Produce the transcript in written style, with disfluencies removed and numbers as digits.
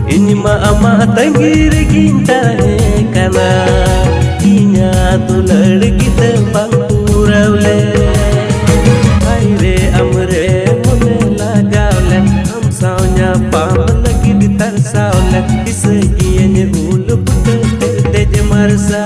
Inima ama tangir ginta he kana inya tular gita bang purawle aire amre mone lagawle am saunya pam lagi ditar saule isgiye ne ul putte te marsa